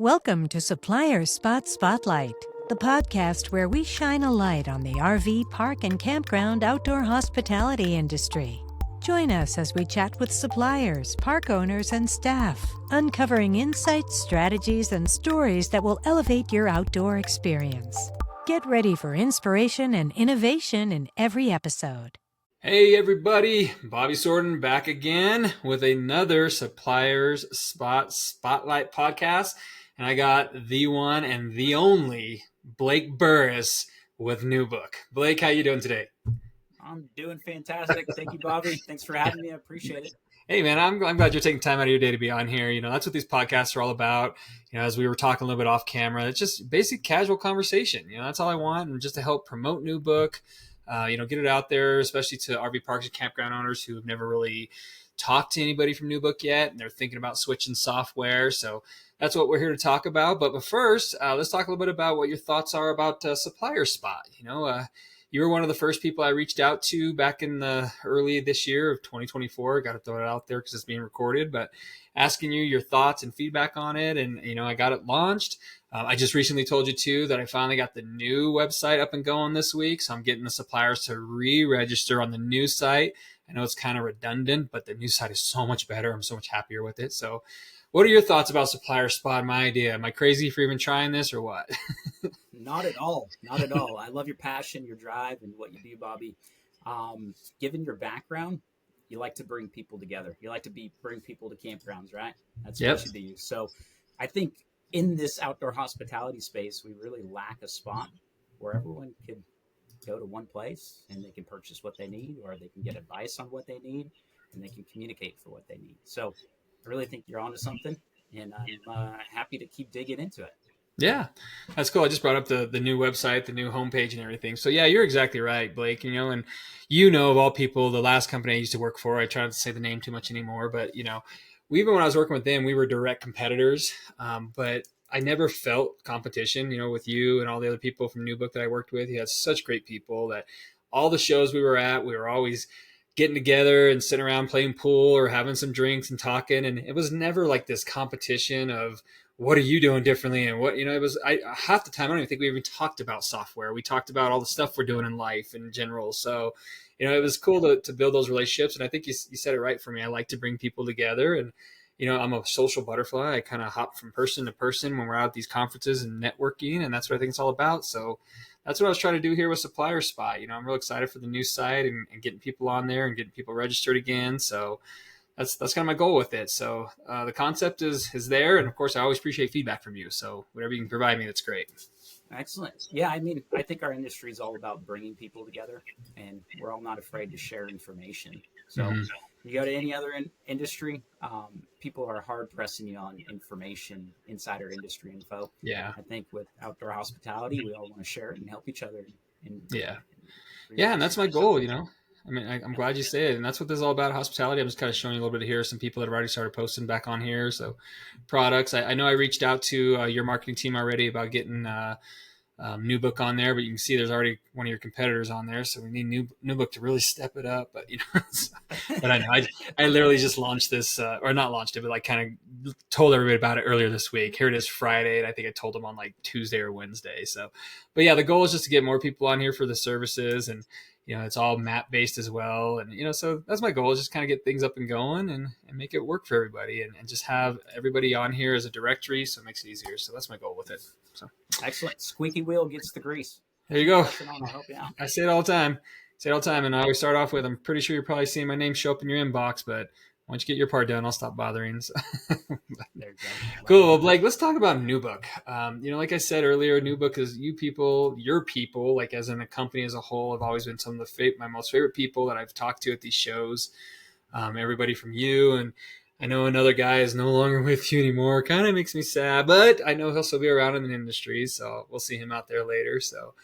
Welcome to Supplier Spot Spotlight, the podcast where we shine a light on the RV, park, and campground outdoor hospitality industry. Join us as we chat with suppliers, park owners, and staff, uncovering insights, strategies, and stories that will elevate your outdoor experience. Get ready for inspiration and innovation in every episode. Hey everybody, Bobby Sorden back again with another Suppliers Spotlight podcast. And I got the one and the only Blake Burris with Newbook. Blake, how you doing today? I'm doing fantastic. Thank you, Bobby. Thanks for having me. I appreciate it. Hey man, I'm glad you're taking time out of your day to be on here. You know, that's what these podcasts are all about. You know, as we were talking a little bit off camera, it's just basic casual conversation. You know, that's all I want, and just to help promote Newbook. Get it out there, especially to RV parks and campground owners who have never really talked to anybody from Newbook yet, and they're thinking about switching software. So that's what we're here to talk about. But first, let's talk a little bit about what your thoughts are about Supplier Spot. You were one of the first people I reached out to back in the early this year of 2024. Got to throw it out there because it's being recorded, but asking you your thoughts and feedback on it. And, I got it launched. I just recently told you too that I finally got the new website up and going this week. So I'm getting the suppliers to re-register on the new site. I know it's kind of redundant, but the new site is so much better. I'm so much happier with it. So what are your thoughts about Supplier Spot, my idea? Am I crazy for even trying this or what? Not at all. Not at all. I love your passion, your drive, and what you do, Bobby. Given your background, you like to bring people together. You like to bring people to campgrounds, right? That's what you do. So I think in this outdoor hospitality space, we really lack a spot where everyone could go to one place and they can purchase what they need, or they can get advice on what they need, and they can communicate for what they need. So I really think you're onto something, and I'm happy to keep digging into it. Yeah, that's cool. I just brought up the new website, the new homepage and everything. So yeah, you're exactly right, Blake. And of all people, the last company I used to work for, I try not to say the name too much anymore, but even when I was working with them, we were direct competitors. But I never felt competition, with you and all the other people from Newbook that I worked with. You had such great people that all the shows we were at, we were always getting together and sitting around playing pool or having some drinks and talking. And it was never like this competition of what are you doing differently? And it was, half the time, I don't even think we even talked about software. We talked about all the stuff we're doing in life in general. So, it was cool to build those relationships. And I think you said it right for me. I like to bring people together, and, I'm a social butterfly. I kind of hop from person to person when we're out at these conferences and networking, and that's what I think it's all about. So that's what I was trying to do here with Supplier Spot. I'm real excited for the new site and getting people on there and getting people registered again. So that's kind of my goal with it. So the concept is there. And of course, I always appreciate feedback from you. So whatever you can provide me, that's great. Excellent. Yeah, I think our industry is all about bringing people together, and we're all not afraid to share information. So you go to any other industry, people are hard pressing you on information, insider industry info. Yeah. I think with outdoor hospitality, we all want to share it and help each other. And that's my goal, I'm glad you say it. And that's what this is all about, hospitality. I'm just kind of showing you a little bit here. Some people that have already started posting back on here. So products, I know I reached out to your marketing team already about getting Newbook on there, but you can see there's already one of your competitors on there. So we need Newbook to really step it up. But, but I know I literally just launched this, or not launched it, but like kind of told everybody about it earlier this week. Here it is Friday. And I think I told them on like Tuesday or Wednesday. So, but yeah, the goal is just to get more people on here for the services, and, it's all map based as well. And, so that's my goal, is just kind of get things up and going and make it work for everybody, and just have everybody on here as a directory. So it makes it easier. So that's my goal with it. So excellent. Squeaky wheel gets the grease. There you go. I'll help you out. I say it all the time. And I always start off with, I'm pretty sure you're probably seeing my name show up in your inbox, but once you get your part done, I'll stop bothering. So. There you go. Cool. Well, Blake, let's talk about Newbook. Like I said earlier, Newbook is your people, like as in a company as a whole, have always been some of my most favorite people that I've talked to at these shows. Everybody from you, and I know another guy is no longer with you anymore. Kind of makes me sad, but I know he'll still be around in the industry, so we'll see him out there later. So,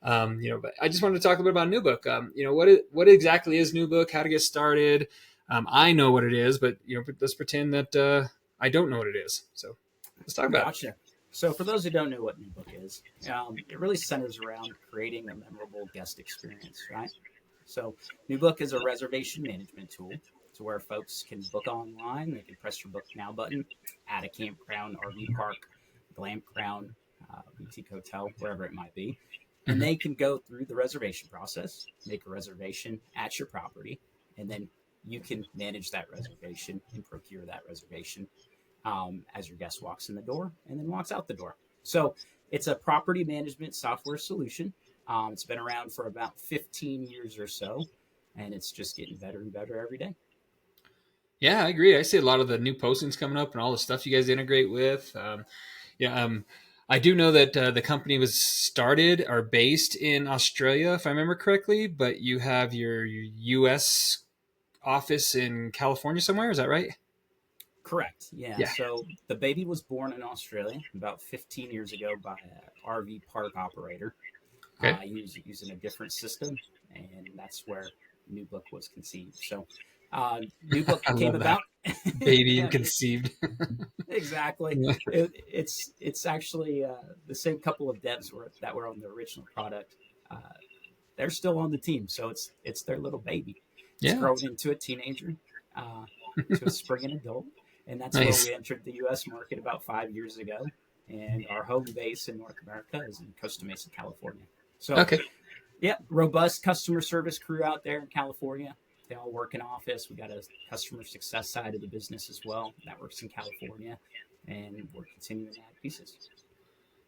but I just wanted to talk a bit about Newbook. What exactly is Newbook? How to get started? I know what it is, but let's pretend that I don't know what it is. So let's talk about it. So for those who don't know what Newbook is, it really centers around creating a memorable guest experience, right? So Newbook is a reservation management tool. It's where folks can book online. They can press your book now button at a campground, RV park, Campground, boutique hotel, wherever it might be. And Mhm. they can go through the reservation process, make a reservation at your property, and then you can manage that reservation and procure that reservation as your guest walks in the door and then walks out the door. So it's a property management software solution. It's been around for about 15 years or so, and it's just getting better and better every day. Yeah, I agree. I see a lot of the new postings coming up and all the stuff you guys integrate with. Yeah, I do know that the company was started or based in Australia, if I remember correctly, but you have your U.S. office in California somewhere. Is that right? Correct. Yeah. Yeah. So the baby was born in Australia about 15 years ago by an RV park operator. Okay. He was using a different system, and that's where Newbook was conceived. So Newbook I came love that. about. Baby and Yeah, conceived. exactly. Yeah. It's actually the same couple of devs that were on the original product. Uh, they're still on the team, so it's their little baby. It's Yeah. grown into a teenager, uh, to a spring adult, and that's where Nice. we entered the U.S. market about 5 years ago. And our home base in North America is in Costa Mesa, California. So, Okay. yeah, robust customer service crew out there in California. They all work in office. We got a customer success side of the business as well that works in California, and we're continuing to add pieces.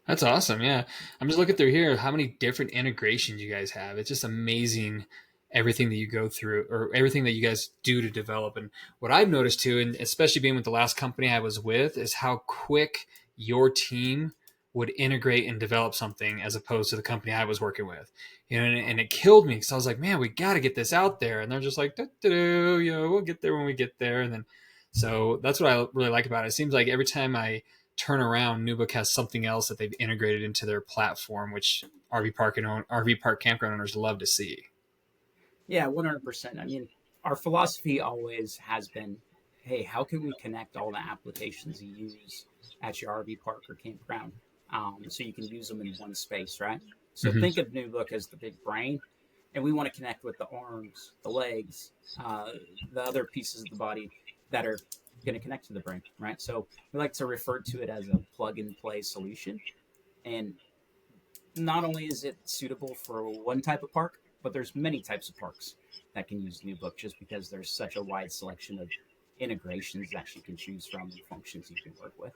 That's awesome. Yeah. I'm just looking through here how many different integrations you guys have. It's just amazing everything that you go through or everything that you guys do to develop. And what I've noticed too, and especially being with the last company I was with, is how quick your team would integrate and develop something as opposed to the company I was working with. You know, and it killed me because I was like, man, we got to get this out there. And they're just like, you know, we'll get there when we get there. And then, so that's what I really like about it. It seems like every time I turn around, Newbook has something else that they've integrated into their platform, which RV park campground owners love to see. Yeah, 100%. I mean, our philosophy always has been, hey, how can we connect all the applications you use at your RV park or campground, so you can use them in one space, right? So Mm-hmm. think of Newbook as the big brain, and we want to connect with the arms, the legs, the other pieces of the body that are going to connect to the brain, right? So we like to refer to it as a plug and play solution. And not only is it suitable for one type of park, but there's many types of parks that can use Newbook just because there's such a wide selection of integrations that you can choose from and functions you can work with.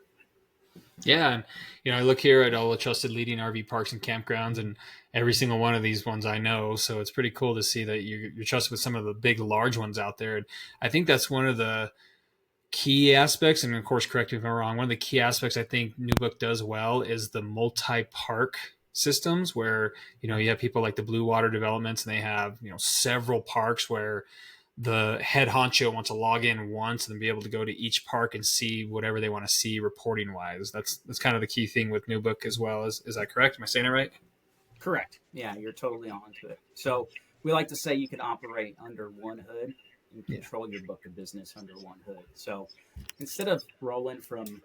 Yeah, and you know, I look here at all the trusted leading RV parks and campgrounds, and every single one of these ones I know. So it's pretty cool to see that you're trusted with some of the big, large ones out there. And I think that's one of the key aspects, and of course, correct me if I'm wrong. One of the key aspects I think Newbook does well is the multi-park systems, where you know you have people like the Blue Water developments, and they have several parks where the head honcho wants to log in once and then be able to go to each park and see whatever they want to see reporting wise. That's kind of the key thing with Newbook as well. Is that correct? Am I saying it right? Correct. Yeah, you're totally on to it. So we like to say you can operate under one hood and Yeah. control your book of business under one hood. So instead of rolling from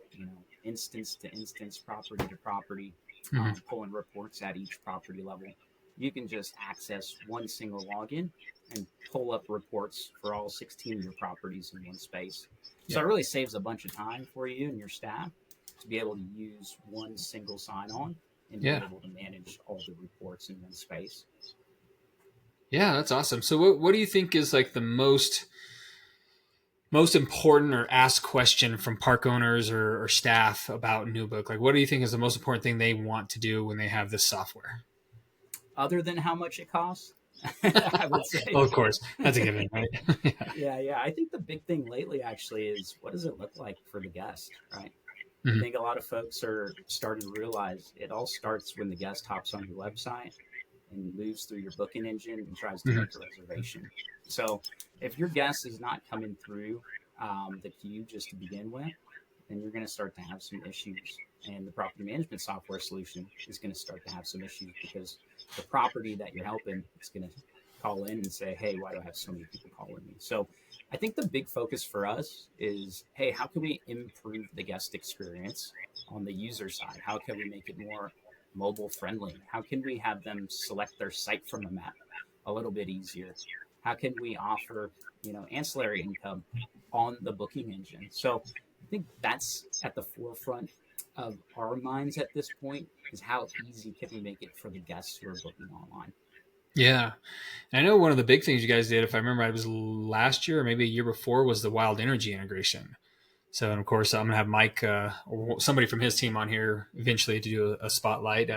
instance to instance, property to property, Mm-hmm. pulling reports at each property level, you can just access one single login and pull up reports for all 16 of your properties in one space. So Yeah. it really saves a bunch of time for you and your staff to be able to use one single sign-on and be Yeah. able to manage all the reports in one space. Yeah, that's awesome. So what do you think is like the most important or asked question from park owners or staff about Newbook? Like, what do you think is the most important thing they want to do when they have this software? Other than how much it costs, I would say. Well, of course, that's a given, right? Yeah. I think the big thing lately actually is, what does it look like for the guest, right? I Mhm. think a lot of folks are starting to realize it all starts when the guest hops on your website and moves through your booking engine and tries to Mhm. make a reservation. So if your guest is not coming through the queue just to begin with, then you're going to start to have some issues. And the property management software solution is going to start to have some issues because the property that you're helping is going to call in and say, hey, why do I have so many people calling me? So I think the big focus for us is, hey, how can we improve the guest experience on the user side? How can we make it more mobile friendly? How can we have them select their site from the map a little bit easier? How can we offer, ancillary income on the booking engine? So I think that's at the forefront of our minds at this point is how easy can we make it for the guests who are booking online. Yeah. And I know one of the big things you guys did, if I remember right, it was last year or maybe a year before, was the wild energy integration. So, and of course, I'm gonna have Mike or somebody from his team on here eventually to do a spotlight.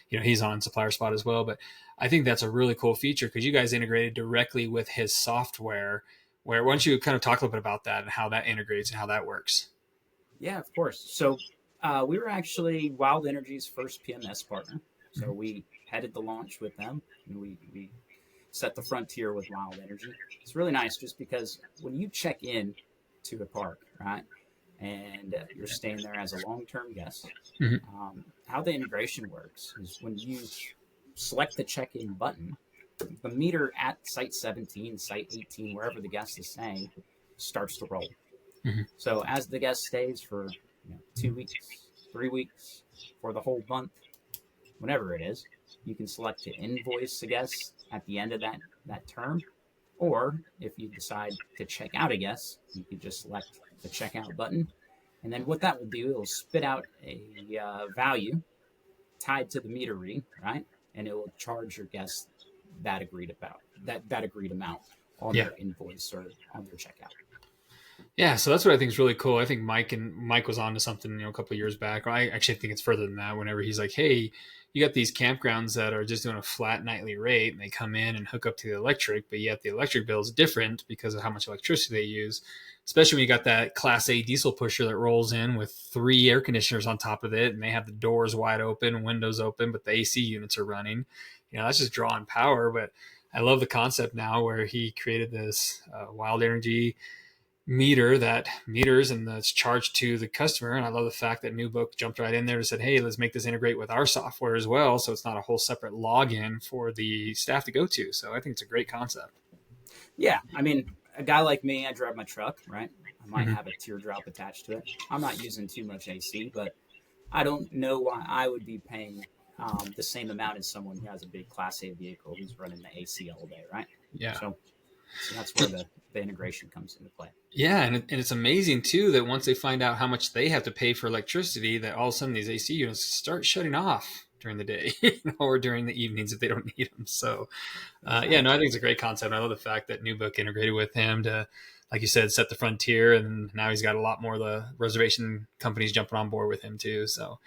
He's on Supplier Spot as well, but I think that's a really cool feature because you guys integrated directly with his software. Why don't you kind of talk a little bit about that and how that integrates and how that works? Yeah, of course. So we were actually Wild Energy's first PMS partner. So we headed the launch with them, and we set the frontier with Wild Energy. It's really nice just because when you check in to a park, right, and you're staying there as a long-term guest, how the integration works is when you select the check-in button, the meter at site 17, site 18, wherever the guest is staying, starts to roll. So as the guest stays for 2 weeks, 3 weeks, for the whole month, whenever it is, you can select to invoice the guest at the end of that term. Or if you decide to check out a guest, you can just select the checkout button. And then what that will do, it'll spit out a value tied to the meter read, right? And it will charge your guest that agreed amount on their invoice or on their checkout. Yeah, so that's what I think is really cool. I think Mike was on to something, a couple of years back. Or I actually think it's further than that. Whenever he's like, "Hey, you got these campgrounds that are just doing a flat nightly rate, and they come in and hook up to the electric, but yet the electric bill is different because of how much electricity they use. Especially when you got that Class A diesel pusher that rolls in with 3 air conditioners on top of it, and they have the doors wide open, windows open, but the AC units are running. That's just drawing power. But I love the concept now where he created this wild energy meter that meters and that's charged to the customer. And I love the fact that Newbook jumped right in there and said, "Hey, let's make this integrate with our software as well, so it's not a whole separate login for the staff to go to." So I think it's a great concept. Yeah, I mean, a guy like me, I drive my truck, right? I might have a teardrop attached to it. I'm not using too much AC, but I don't know why I would be paying the same amount as someone who has a big Class A vehicle who's running the AC all day, right? Yeah. So that's where the integration comes into play. Yeah, and it's amazing too that once they find out how much they have to pay for electricity, that all of a sudden these AC units start shutting off during the day or during the evenings if they don't need them. So, I think it's a great concept. I love the fact that Newbook integrated with him to, like you said, set the frontier, and now he's got a lot more of the reservation companies jumping on board with him too. So,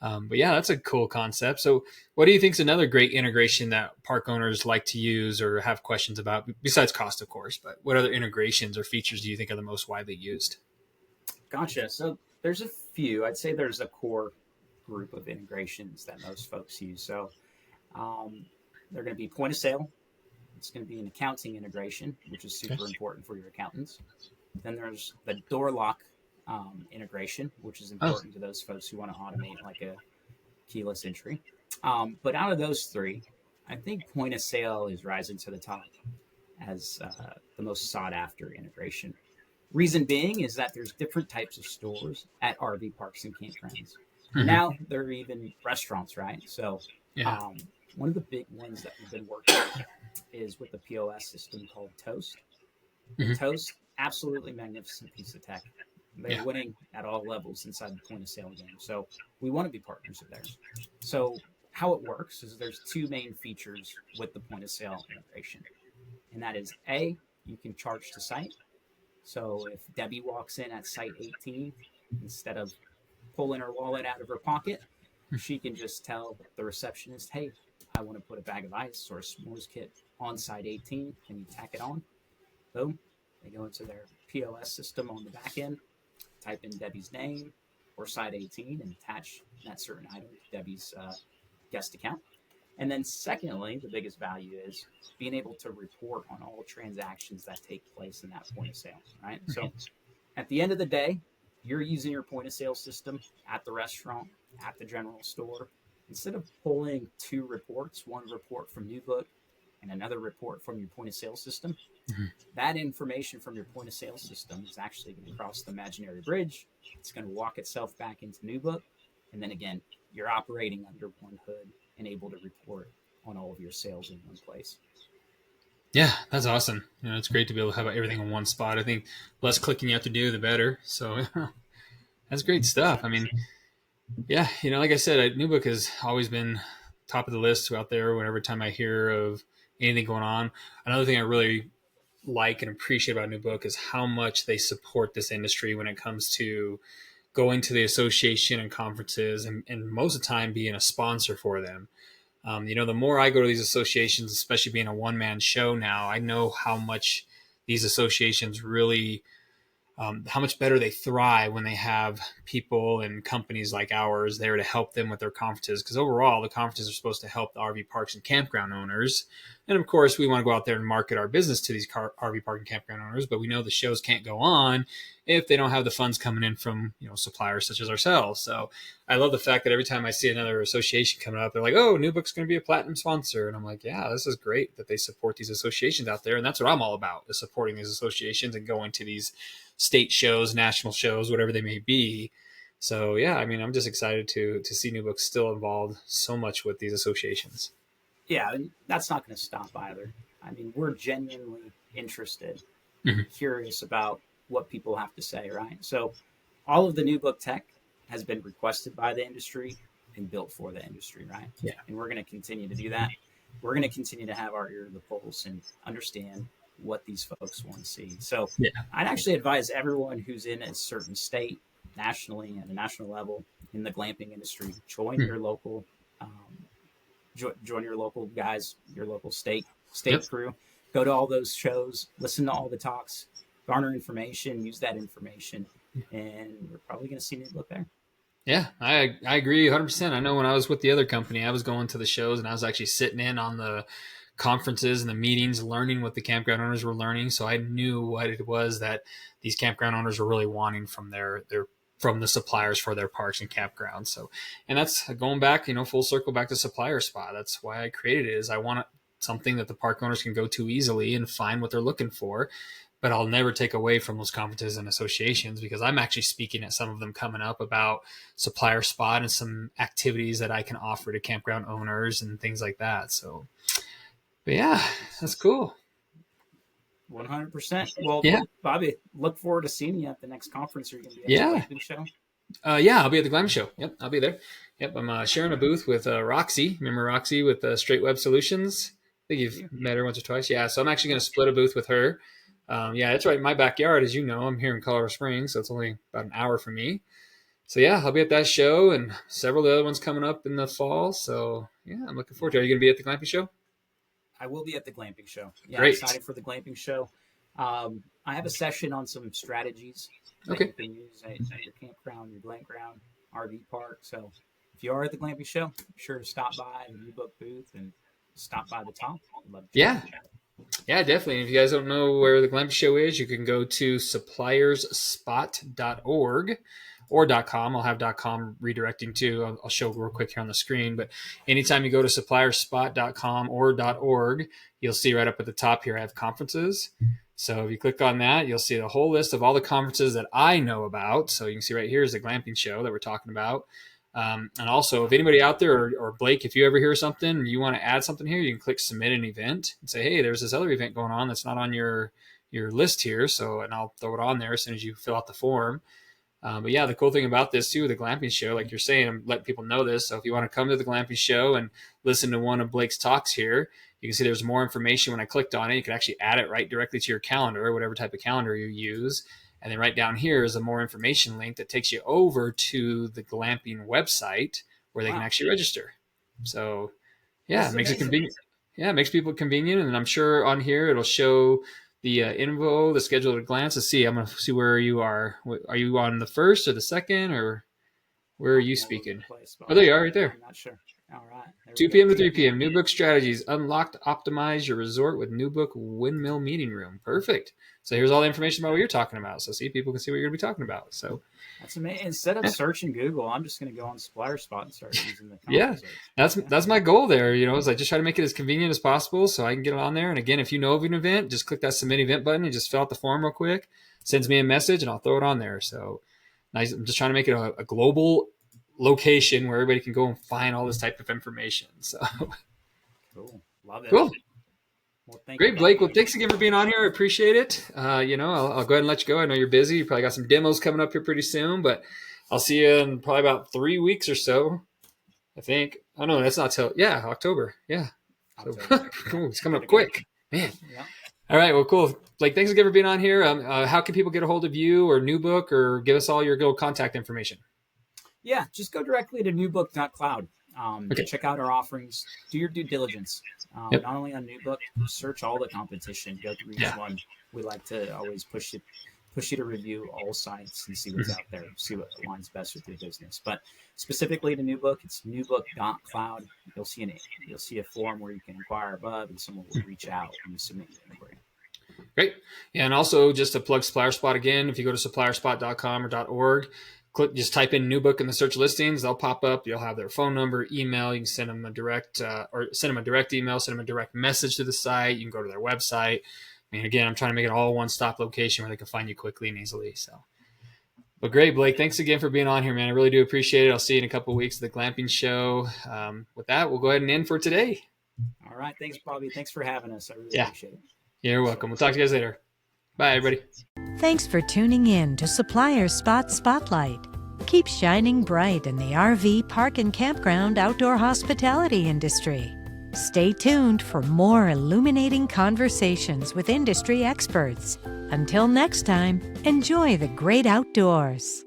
but yeah, that's a cool concept. So what do you think is another great integration that park owners like to use or have questions about, besides cost, of course, but what other integrations or features do you think are the most widely used? Gotcha. So there's a few. I'd say there's a core group of integrations that most folks use. So they're going to be point of sale. It's going to be an accounting integration, which is super important for your accountants. Then there's the door lock integration, which is important to those folks who want to automate like a keyless entry. But out of those three, I think point of sale is rising to the top as the most sought after integration. Reason being is that there's different types of stores at RV parks and campgrounds. Now there are even restaurants, right? So one of the big ones that we've been working with is with the POS system called Toast. Toast, absolutely magnificent piece of tech. They're winning at all levels inside the point of sale game. So we want to be partners of theirs. So how it works is there's 2 main features with the point of sale integration. And that is A, you can charge to site. So if Debbie walks in at site 18, instead of pulling her wallet out of her pocket, she can just tell the receptionist, "Hey, I want to put a bag of ice or a s'mores kit on site 18. Can you tack it on?" Boom. They go into their POS system on the back end, type in Debbie's name or site 18 and attach that certain item to Debbie's guest account. And then secondly, the biggest value is being able to report on all transactions that take place in that point of sale, right? So at the end of the day, you're using your point of sale system at the restaurant, at the general store. Instead of pulling 2 reports, one report from Newbook and another report from your point of sale system, that information from your point of sale system is actually going to cross the imaginary bridge. It's going to walk itself back into Newbook. And then again, you're operating under one hood and able to report on all of your sales in one place. Yeah, that's awesome. It's great to be able to have everything in one spot. I think less clicking you have to do, the better. So that's great stuff. I mean, Yeah, like I said, Newbook has always been top of the list out there whenever time I hear of anything going on. Another thing I really like and appreciate about Newbook is how much they support this industry when it comes to going to the association and conferences, and most of the time being a sponsor for them. The more I go to these associations, especially being a one-man show now, I know how much these associations really how much better they thrive when they have people and companies like ours there to help them with their conferences. Because overall, the conferences are supposed to help the RV parks and campground owners. And of course, we want to go out there and market our business to these RV park and campground owners. But we know the shows can't go on if they don't have the funds coming in from suppliers such as ourselves. So I love the fact that every time I see another association coming up, they're like, "Oh, Newbook's going to be a platinum sponsor," and I'm like, "Yeah, this is great that they support these associations out there." And that's what I'm all about, is supporting these associations and going to these state shows, national shows, whatever they may be. So yeah, I'm just excited to see Newbook still involved so much with these associations. Yeah, and that's not going to stop either. We're genuinely interested, curious about what people have to say, right? So all of the Newbook tech has been requested by the industry and built for the industry, right? Yeah. And we're going to continue to do that. We're going to continue to have our ear to the pulse and understand what these folks want to see. So yeah. I'd actually advise everyone who's in a certain state, nationally, at a national level, in the glamping industry, join your local join your local guys, your local state crew. Go to all those shows, listen to all the talks, garner information, use that information, and we're probably going to see Newbook there. Yeah, I agree 100%. I know when I was with the other company, I was going to the shows and I was actually sitting in on the conferences and the meetings, learning what the campground owners were learning. So I knew what it was that these campground owners were really wanting from from the suppliers for their parks and campgrounds. So, and that's going back, full circle back to Supplier Spot. That's why I created it, is I want something that the park owners can go to easily and find what they're looking for. But I'll never take away from those conferences and associations, because I'm actually speaking at some of them coming up about Supplier Spot and some activities that I can offer to campground owners and things like that. So, but yeah, that's cool. 100%. Well, yeah, Bobby, look forward to seeing you at the next conference. Are you going to be at the glamping show? Yeah, I'll be at the glamping show. Yep, I'll be there. Yep, I'm sharing a booth with Roxy. Remember Roxy with Straight Web Solutions? I think you've met her once or twice. Yeah, so I'm actually going to split a booth with her. Yeah, it's right in my backyard, as you know. I'm here in Colorado Springs, so it's only about an hour from me. So yeah, I'll be at that show and several of the other ones coming up in the fall. So yeah, I'm looking forward to it. Are you going to be at the glamping show? I will be at the glamping show. Yeah, Great. I'm excited for the glamping show. I have a session on some strategies that Okay. you can use at your campground, your glamping ground, RV park. So if you are at the glamping show, be sure to stop by the Newbook booth and stop by the top. I'd love to Yeah, definitely. And if you guys don't know where the glamping show is, you can go to supplierspot.org or .com. I'll have .com redirecting too. I'll show real quick here on the screen. But anytime you go to supplierspot.com or .org, you'll see right up at the top here I have conferences. So if you click on that, you'll see the whole list of all the conferences that I know about. So you can see right here is the glamping show that we're talking about. And also, if anybody out there, or Blake, if you ever hear something and you want to add something here, you can click submit an event and say, hey, there's this other event going on that's not on your list here. So, and I'll throw it on there as soon as you fill out the form. But yeah, the cool thing about this too, the glamping show, like you're saying, I'm letting people know this. So if you want to come to the glamping show and listen to one of Blake's talks here, you can see there's more information when I clicked on it. You can actually add it right directly to your calendar, whatever type of calendar you use. And then right down here is a more information link that takes you over to the glamping website where they can actually register. So yeah, it makes it convenient. Yeah, it makes people convenient. And I'm sure on here it'll show the info, the schedule at a glance. Let's see. I'm going to see where you are. Are you on the first or the second, or where are you speaking? Oh, there you are, right there. I'm not sure. All right. 2 p.m. to 3 p.m. Newbook strategies. Unlock to optimize your resort with Newbook Windmill Meeting Room. Perfect. So here's all the information about what you're talking about. So see, people can see what you're going to be talking about. So that's amazing. Instead of searching Google, I'm just going to go on Supplier Spot and start using the that's my goal there. Is I just try to make it as convenient as possible so I can get it on there. And again, if you know of an event, just click that submit event button and just fill out the form real quick. Sends me a message and I'll throw it on there. So nice. I'm just trying to make it a global location where everybody can go and find all this type of information. So cool. Love it. Cool. Well, great, Blake. Well, thanks again for being on here. I appreciate it. I'll go ahead and let you go. I know you're busy. You probably got some demos coming up here pretty soon, but I'll see you in probably about 3 weeks or so, I think. Oh, no, that's not till, October. Yeah. So, cool. It's coming up quick. Man. Yeah. All right. Well, cool. Blake, thanks again for being on here. How can people get a hold of you or Newbook, or give us all your contact information? Yeah, just go directly to newbook.cloud. Okay. Check out our offerings. Do your due diligence. Yep. Not only on Newbook, search all the competition. Go through each one. We like to always push you to review all sites and see what's out there, see what aligns best with your business. But specifically to Newbook, it's newbook.cloud. You'll see a form where you can inquire above, and someone will reach out and submit your inquiry. Great. Yeah, and also just to plug Supplier Spot again, if you go to supplierspot.com or .org, just type in Newbook in the search listings. They'll pop up. You'll have their phone number, email. You can send them a direct email, send them a direct message to the site. You can go to their website. I mean, again, I'm trying to make it all one-stop location where they can find you quickly and easily. So, but great, Blake. Thanks again for being on here, man. I really do appreciate it. I'll see you in a couple of weeks at the glamping show. With that, we'll go ahead and end for today. All right. Thanks, Bobby. Thanks for having us. I really appreciate it. You're welcome. We'll talk to you guys later. Bye, everybody. Thanks for tuning in to Supplier Spot Spotlight. Keep shining bright in the RV, park, and campground outdoor hospitality industry. Stay tuned for more illuminating conversations with industry experts. Until next time, enjoy the great outdoors.